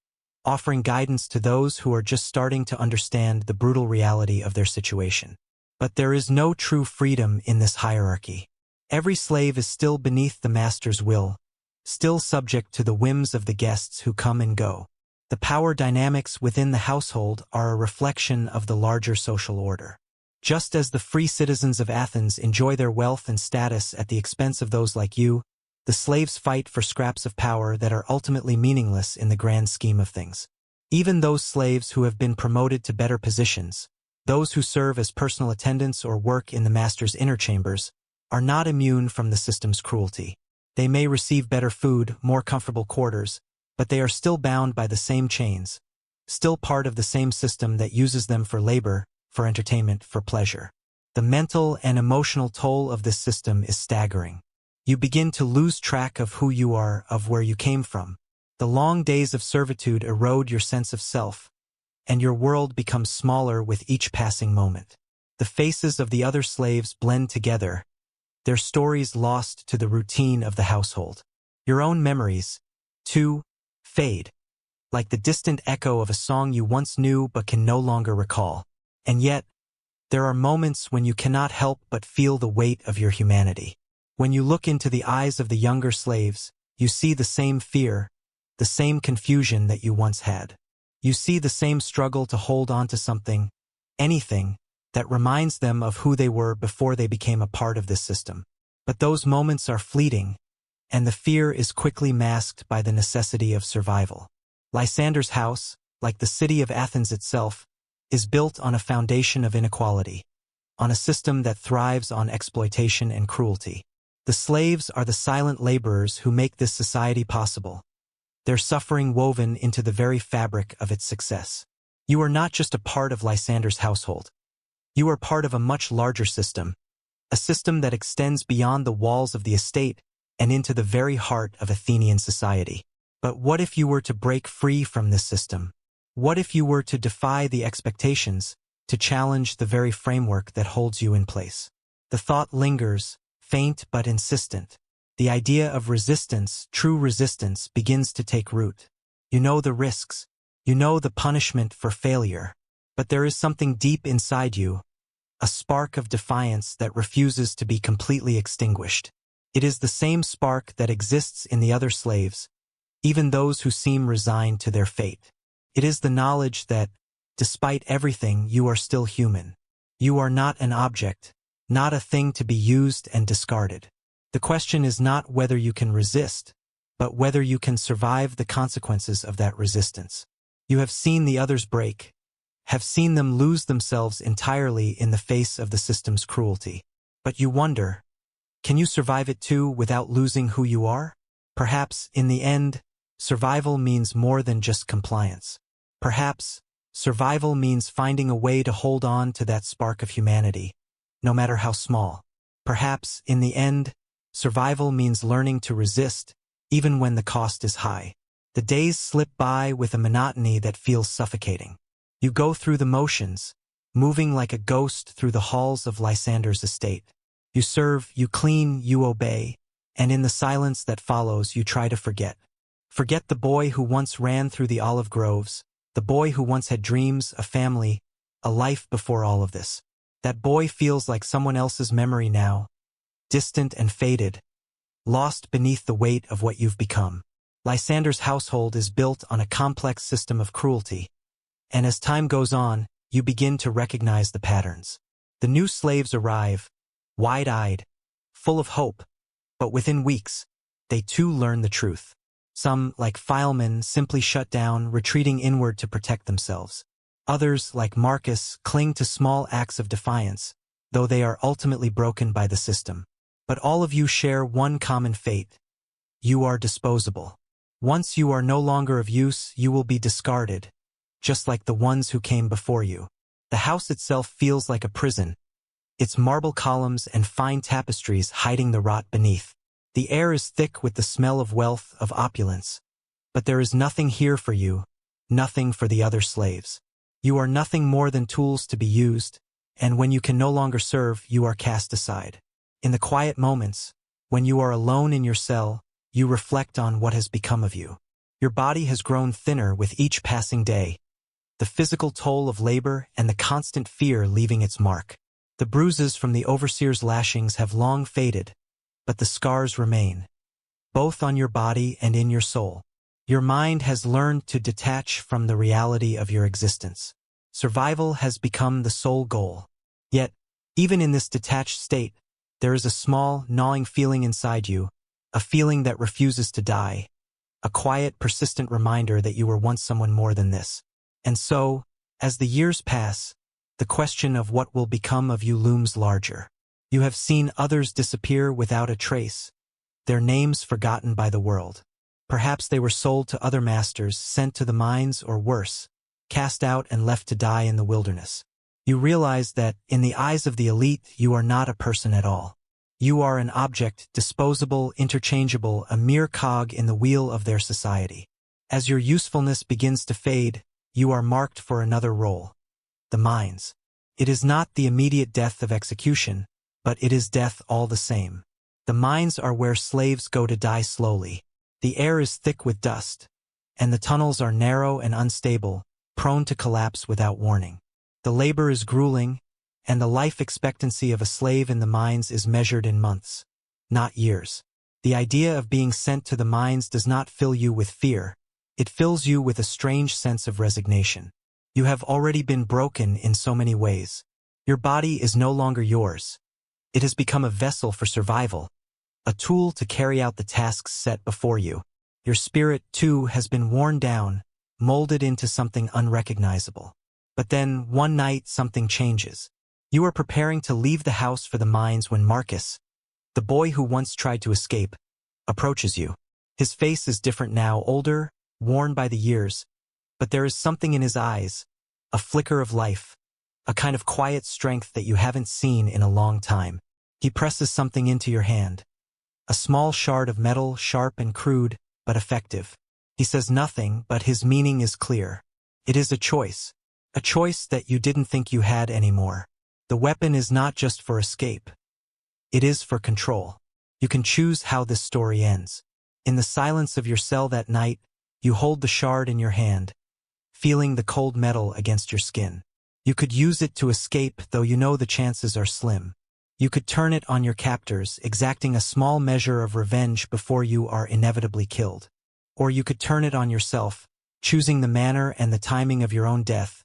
offering guidance to those who are just starting to understand the brutal reality of their situation. But there is no true freedom in this hierarchy. Every slave is still beneath the master's will, still subject to the whims of the guests who come and go. The power dynamics within the household are a reflection of the larger social order. Just as the free citizens of Athens enjoy their wealth and status at the expense of those like you, the slaves fight for scraps of power that are ultimately meaningless in the grand scheme of things. Even those slaves who have been promoted to better positions, those who serve as personal attendants or work in the master's inner chambers, are not immune from the system's cruelty. They may receive better food, more comfortable quarters, but they are still bound by the same chains, still part of the same system that uses them for labor, for entertainment, for pleasure. The mental and emotional toll of this system is staggering. You begin to lose track of who you are, of where you came from. The long days of servitude erode your sense of self, and your world becomes smaller with each passing moment. The faces of the other slaves blend together, their stories lost to the routine of the household. Your own memories, too, fade, like the distant echo of a song you once knew but can no longer recall. And yet, there are moments when you cannot help but feel the weight of your humanity. When you look into the eyes of the younger slaves, you see the same fear, the same confusion that you once had. You see the same struggle to hold on to something, anything, that reminds them of who they were before they became a part of this system. But those moments are fleeting, and the fear is quickly masked by the necessity of survival. Lysander's house, like the city of Athens itself, is built on a foundation of inequality, on a system that thrives on exploitation and cruelty. The slaves are the silent laborers who make this society possible, their suffering woven into the very fabric of its success. You are not just a part of Lysander's household. You are part of a much larger system, a system that extends beyond the walls of the estate and into the very heart of Athenian society. But what if you were to break free from this system? What if you were to defy the expectations, to challenge the very framework that holds you in place? The thought lingers, faint but insistent. The idea of resistance, true resistance, begins to take root. You know the risks. You know the punishment for failure. But there is something deep inside you, a spark of defiance that refuses to be completely extinguished. It is the same spark that exists in the other slaves, even those who seem resigned to their fate. It is the knowledge that, despite everything, you are still human. You are not an object, not a thing to be used and discarded. The question is not whether you can resist, but whether you can survive the consequences of that resistance. You have seen the others break, have seen them lose themselves entirely in the face of the system's cruelty. But you wonder, can you survive it too without losing who you are? Perhaps, in the end, survival means more than just compliance. Perhaps, survival means finding a way to hold on to that spark of humanity, no matter how small. Perhaps, in the end, survival means learning to resist, even when the cost is high. The days slip by with a monotony that feels suffocating. You go through the motions, moving like a ghost through the halls of Lysander's estate. You serve, you clean, you obey, and in the silence that follows you try to forget. Forget the boy who once ran through the olive groves, the boy who once had dreams, a family, a life before all of this. That boy feels like someone else's memory now, distant and faded, lost beneath the weight of what you've become. Lysander's household is built on a complex system of cruelty, and as time goes on, you begin to recognize the patterns. The new slaves arrive, wide-eyed, full of hope, but within weeks, they too learn the truth. Some, like filemen, simply shut down, retreating inward to protect themselves. Others, like Marcus, cling to small acts of defiance, though they are ultimately broken by the system. But all of you share one common fate. You are disposable. Once you are no longer of use, you will be discarded, just like the ones who came before you. The house itself feels like a prison, its marble columns and fine tapestries hiding the rot beneath. The air is thick with the smell of wealth, of opulence. But there is nothing here for you, nothing for the other slaves. You are nothing more than tools to be used, and when you can no longer serve, you are cast aside. In the quiet moments, when you are alone in your cell, you reflect on what has become of you. Your body has grown thinner with each passing day, the physical toll of labor and the constant fear leaving its mark. The bruises from the overseer's lashings have long faded, but the scars remain, both on your body and in your soul. Your mind has learned to detach from the reality of your existence. Survival has become the sole goal. Yet, even in this detached state, there is a small, gnawing feeling inside you, a feeling that refuses to die, a quiet, persistent reminder that you were once someone more than this. And so, as the years pass, the question of what will become of you looms larger. You have seen others disappear without a trace, their names forgotten by the world. Perhaps they were sold to other masters, sent to the mines, or worse, cast out and left to die in the wilderness. You realize that, in the eyes of the elite, you are not a person at all. You are an object, disposable, interchangeable, a mere cog in the wheel of their society. As your usefulness begins to fade, you are marked for another role: the mines. It is not the immediate death of execution, but it is death all the same. The mines are where slaves go to die slowly. The air is thick with dust, and the tunnels are narrow and unstable, prone to collapse without warning. The labor is grueling, and the life expectancy of a slave in the mines is measured in months, not years. The idea of being sent to the mines does not fill you with fear. It fills you with a strange sense of resignation. You have already been broken in so many ways. Your body is no longer yours. It has become a vessel for survival, a tool to carry out the tasks set before you. Your spirit, too, has been worn down, molded into something unrecognizable. But then, one night, something changes. You are preparing to leave the house for the mines when Marcus, the boy who once tried to escape, approaches you. His face is different now, older, worn by the years, but there is something in his eyes, a flicker of life, a kind of quiet strength that you haven't seen in a long time. He presses something into your hand. A small shard of metal, sharp and crude, but effective. He says nothing, but his meaning is clear. It is a choice that you didn't think you had anymore. The weapon is not just for escape. It is for control. You can choose how this story ends. In the silence of your cell that night, you hold the shard in your hand, feeling the cold metal against your skin. You could use it to escape, though you know the chances are slim. You could turn it on your captors, exacting a small measure of revenge before you are inevitably killed. Or you could turn it on yourself, choosing the manner and the timing of your own death,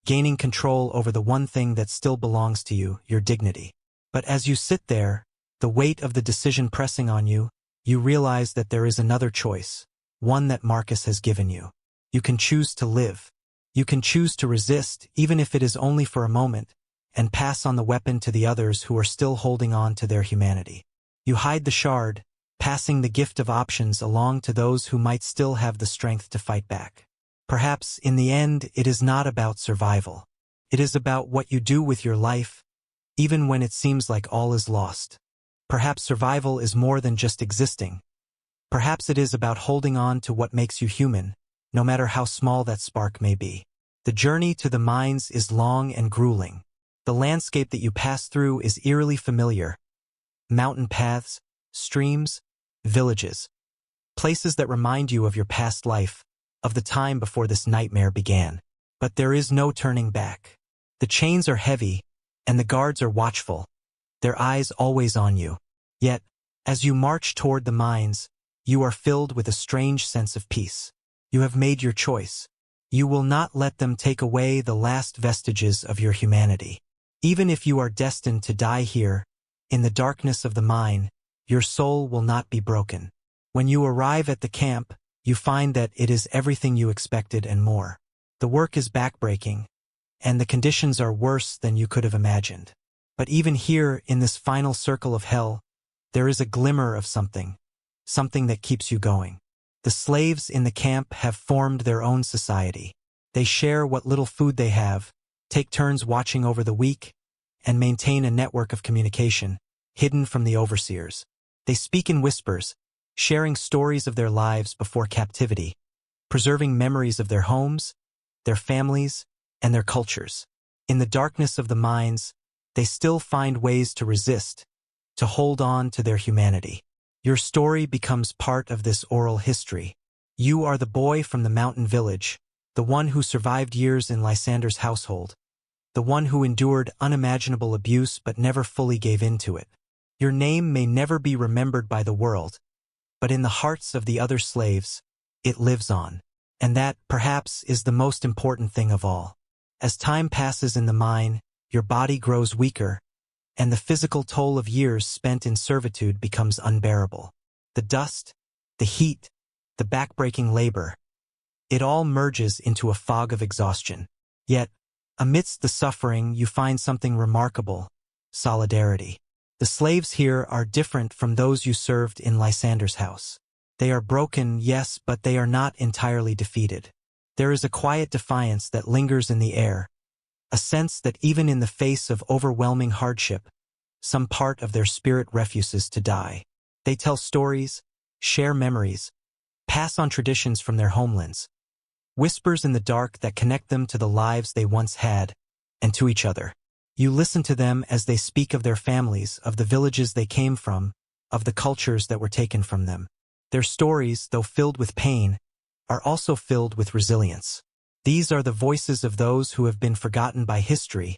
gaining control over the one thing that still belongs to you, your dignity. But as you sit there, the weight of the decision pressing on you, you realize that there is another choice, one that Marcus has given you. You can choose to live. You can choose to resist, even if it is only for a moment, and pass on the weapon to the others who are still holding on to their humanity. You hide the shard, passing the gift of options along to those who might still have the strength to fight back. Perhaps, in the end, it is not about survival. It is about what you do with your life, even when it seems like all is lost. Perhaps survival is more than just existing. Perhaps it is about holding on to what makes you human, no matter how small that spark may be. The journey to the mines is long and grueling. The landscape that you pass through is eerily familiar. Mountain paths, streams, villages. Places that remind you of your past life, of the time before this nightmare began. But there is no turning back. The chains are heavy, and the guards are watchful, their eyes always on you. Yet, as you march toward the mines, you are filled with a strange sense of peace. You have made your choice. You will not let them take away the last vestiges of your humanity. Even if you are destined to die here, in the darkness of the mine, your soul will not be broken. When you arrive at the camp, you find that it is everything you expected and more. The work is backbreaking, and the conditions are worse than you could have imagined. But even here, in this final circle of hell, there is a glimmer of something that keeps you going. The slaves in the camp have formed their own society. They share what little food they have, take turns watching over the weak, and maintain a network of communication, hidden from the overseers. They speak in whispers, sharing stories of their lives before captivity, preserving memories of their homes, their families, and their cultures. In the darkness of the mines, they still find ways to resist, to hold on to their humanity. Your story becomes part of this oral history. You are the boy from the mountain village, the one who survived years in Lysander's household, the one who endured unimaginable abuse but never fully gave in to it. Your name may never be remembered by the world, but in the hearts of the other slaves, it lives on. And that, perhaps, is the most important thing of all. As time passes in the mine, your body grows weaker, and the physical toll of years spent in servitude becomes unbearable. The dust, the heat, the backbreaking labor, it all merges into a fog of exhaustion. Yet, amidst the suffering, you find something remarkable: solidarity. The slaves here are different from those you served in Lysander's house. They are broken, yes, but they are not entirely defeated. There is a quiet defiance that lingers in the air, a sense that even in the face of overwhelming hardship, some part of their spirit refuses to die. They tell stories, share memories, pass on traditions from their homelands, whispers in the dark that connect them to the lives they once had, and to each other. You listen to them as they speak of their families, of the villages they came from, of the cultures that were taken from them. Their stories, though filled with pain, are also filled with resilience. These are the voices of those who have been forgotten by history,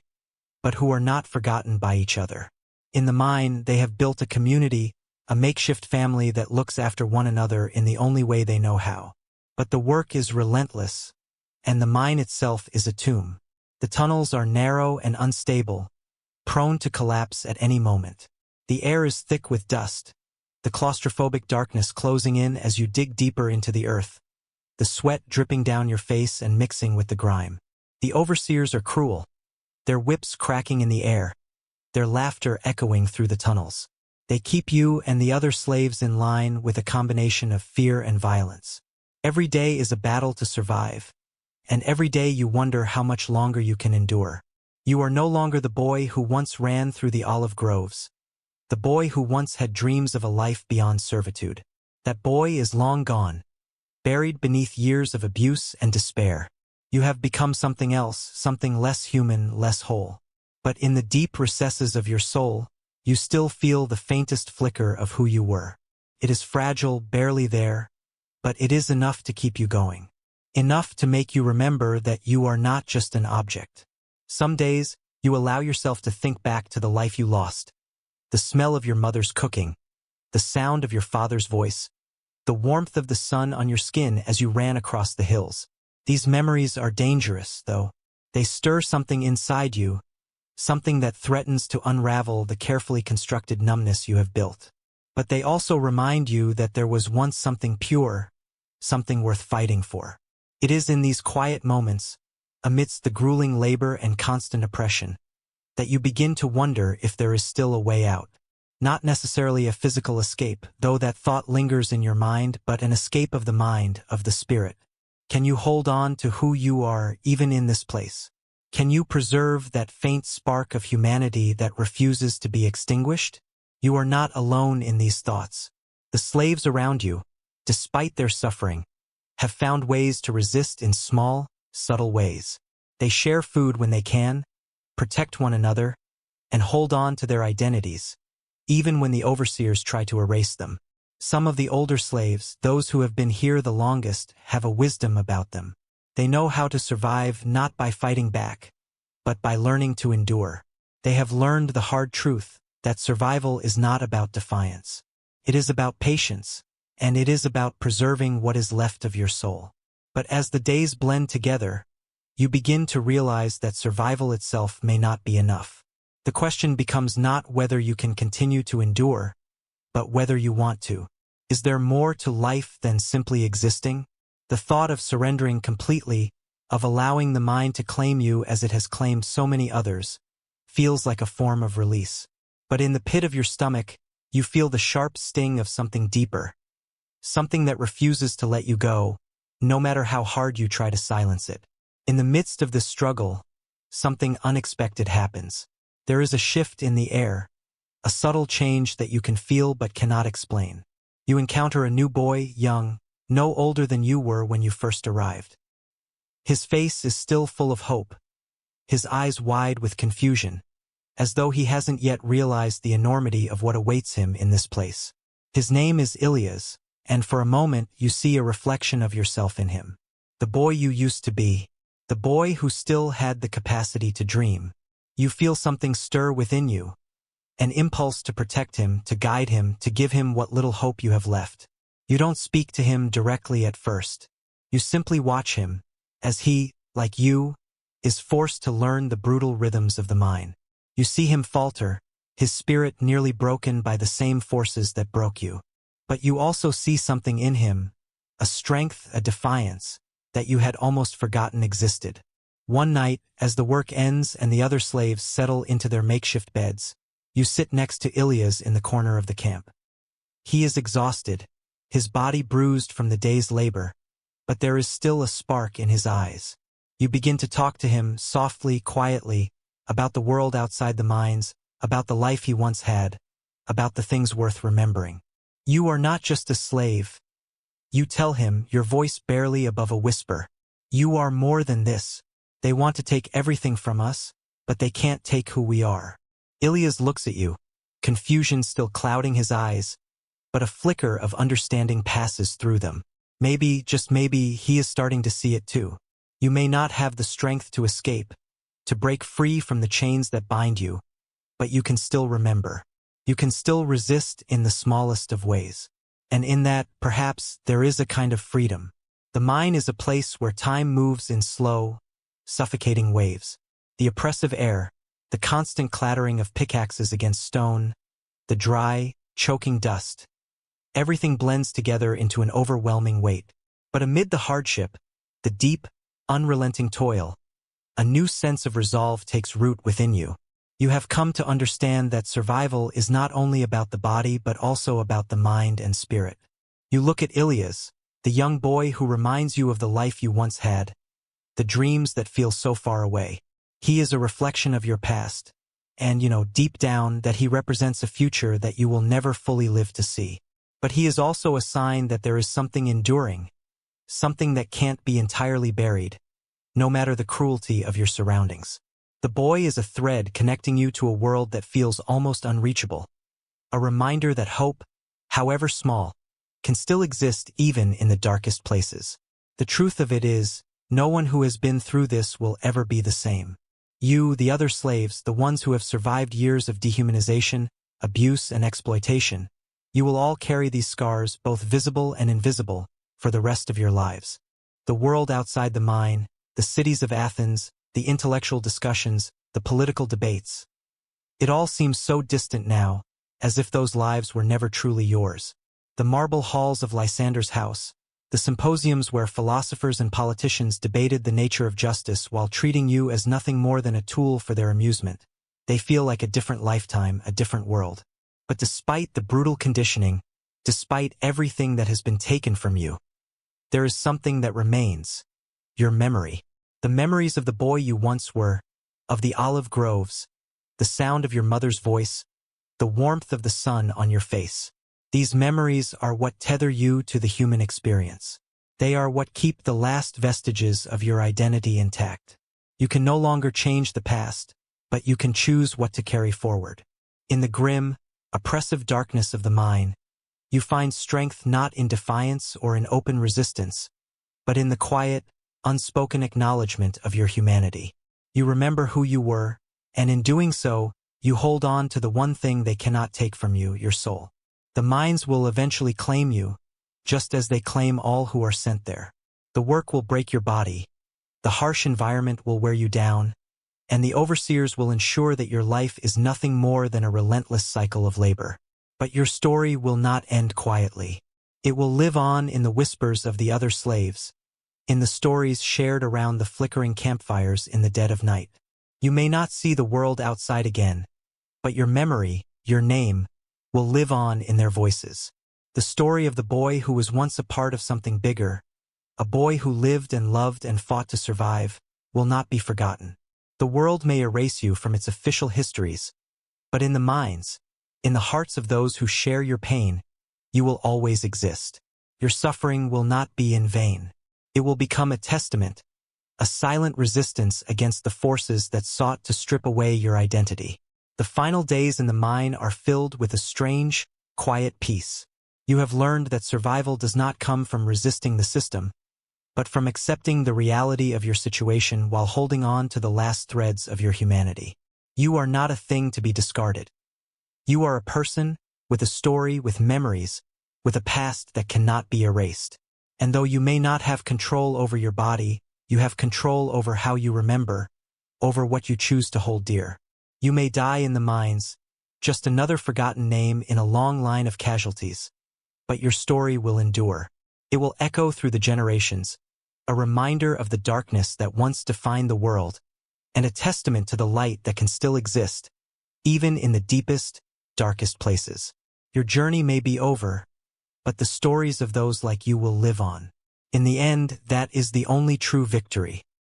but who are not forgotten by each other. In the mine, they have built a community, a makeshift family that looks after one another in the only way they know how. But the work is relentless, and the mine itself is a tomb. The tunnels are narrow and unstable, prone to collapse at any moment. The air is thick with dust, the claustrophobic darkness closing in as you dig deeper into the earth, the sweat dripping down your face and mixing with the grime. The overseers are cruel, their whips cracking in the air, their laughter echoing through the tunnels. They keep you and the other slaves in line with a combination of fear and violence. Every day is a battle to survive, and every day you wonder how much longer you can endure. You are no longer the boy who once ran through the olive groves, the boy who once had dreams of a life beyond servitude. That boy is long gone, buried beneath years of abuse and despair. You have become something else, something less human, less whole. But in the deep recesses of your soul, you still feel the faintest flicker of who you were. It is fragile, barely there, but it is enough to keep you going. Enough to make you remember that you are not just an object. Some days, you allow yourself to think back to the life you lost. The smell of your mother's cooking, the sound of your father's voice, the warmth of the sun on your skin as you ran across the hills. These memories are dangerous, though. They stir something inside you, something that threatens to unravel the carefully constructed numbness you have built. But they also remind you that there was once something pure, something worth fighting for. It is in these quiet moments, amidst the grueling labor and constant oppression, that you begin to wonder if there is still a way out. Not necessarily a physical escape, though that thought lingers in your mind, but an escape of the mind, of the spirit. Can you hold on to who you are even in this place? Can you preserve that faint spark of humanity that refuses to be extinguished? You are not alone in these thoughts. The slaves around you, despite their suffering, have found ways to resist in small, subtle ways. They share food when they can, protect one another, and hold on to their identities, even when the overseers try to erase them. Some of the older slaves, those who have been here the longest, have a wisdom about them. They know how to survive not by fighting back, but by learning to endure. They have learned the hard truth that survival is not about defiance. It is about patience, and it is about preserving what is left of your soul. But as the days blend together, you begin to realize that survival itself may not be enough. The question becomes not whether you can continue to endure, but whether you want to. Is there more to life than simply existing? The thought of surrendering completely, of allowing the mind to claim you as it has claimed so many others, feels like a form of release. But in the pit of your stomach, you feel the sharp sting of something deeper, something that refuses to let you go, no matter how hard you try to silence it. In the midst of this struggle, something unexpected happens. There is a shift in the air, a subtle change that you can feel but cannot explain. You encounter a new boy, young, no older than you were when you first arrived. His face is still full of hope, his eyes wide with confusion, as though he hasn't yet realized the enormity of what awaits him in this place. His name is Ilias, and for a moment you see a reflection of yourself in him. The boy you used to be, the boy who still had the capacity to dream. You feel something stir within you, an impulse to protect him, to guide him, to give him what little hope you have left. You don't speak to him directly at first. You simply watch him, as he, like you, is forced to learn the brutal rhythms of the mine. You see him falter, his spirit nearly broken by the same forces that broke you. But you also see something in him, a strength, a defiance, that you had almost forgotten existed. One night, as the work ends and the other slaves settle into their makeshift beds, you sit next to Ilias in the corner of the camp. He is exhausted, his body bruised from the day's labor, but there is still a spark in his eyes. You begin to talk to him softly, quietly, about the world outside the mines, about the life he once had, about the things worth remembering. You are not just a slave. You tell him, your voice barely above a whisper. You are more than this. They want to take everything from us, but they can't take who we are. Ilias looks at you, confusion still clouding his eyes, but a flicker of understanding passes through them. Maybe, just maybe, he is starting to see it too. You may not have the strength to escape, to break free from the chains that bind you, but you can still remember. You can still resist in the smallest of ways. And in that, perhaps, there is a kind of freedom. The mine is a place where time moves in slow, suffocating waves. The oppressive air, the constant clattering of pickaxes against stone, the dry, choking dust. Everything blends together into an overwhelming weight. But amid the hardship, the deep, unrelenting toil, a new sense of resolve takes root within you. You have come to understand that survival is not only about the body but also about the mind and spirit. You look at Ilias, the young boy who reminds you of the life you once had, the dreams that feel so far away. He is a reflection of your past, and deep down that he represents a future that you will never fully live to see. But he is also a sign that there is something enduring, something that can't be entirely buried, no matter the cruelty of your surroundings. The boy is a thread connecting you to a world that feels almost unreachable, a reminder that hope, however small, can still exist even in the darkest places. The truth of it is, no one who has been through this will ever be the same. You, the other slaves, the ones who have survived years of dehumanization, abuse, and exploitation, you will all carry these scars, both visible and invisible, for the rest of your lives. The world outside the mine, the cities of Athens, the intellectual discussions, the political debates. It all seems so distant now, as if those lives were never truly yours. The marble halls of Lysander's house, the symposiums where philosophers and politicians debated the nature of justice while treating you as nothing more than a tool for their amusement. They feel like a different lifetime, a different world. But despite the brutal conditioning, despite everything that has been taken from you, there is something that remains. Your memory. The memories of the boy you once were, of the olive groves, the sound of your mother's voice, the warmth of the sun on your face. These memories are what tether you to the human experience. They are what keep the last vestiges of your identity intact. You can no longer change the past, but you can choose what to carry forward. In the grim, oppressive darkness of the mine, you find strength not in defiance or in open resistance, but in the quiet, unspoken acknowledgement of your humanity. You remember who you were, and in doing so, you hold on to the one thing they cannot take from you, your soul. The mines will eventually claim you, just as they claim all who are sent there. The work will break your body, the harsh environment will wear you down, and the overseers will ensure that your life is nothing more than a relentless cycle of labor. But your story will not end quietly. It will live on in the whispers of the other slaves, in the stories shared around the flickering campfires in the dead of night. You may not see the world outside again, but your memory, your name, will live on in their voices. The story of the boy who was once a part of something bigger, a boy who lived and loved and fought to survive, will not be forgotten. The world may erase you from its official histories, but in the minds, in the hearts of those who share your pain, you will always exist. Your suffering will not be in vain. It will become a testament, a silent resistance against the forces that sought to strip away your identity. The final days in the mine are filled with a strange, quiet peace. You have learned that survival does not come from resisting the system, but from accepting the reality of your situation while holding on to the last threads of your humanity. You are not a thing to be discarded. You are a person, with a story, with memories, with a past that cannot be erased. And though you may not have control over your body, you have control over how you remember, over what you choose to hold dear. You may die in the mines, just another forgotten name in a long line of casualties. But your story will endure. It will echo through the generations, a reminder of the darkness that once defined the world, and a testament to the light that can still exist, even in the deepest, darkest places. Your journey may be over, but the stories of those like you will live on. In the end, that is the only true victory.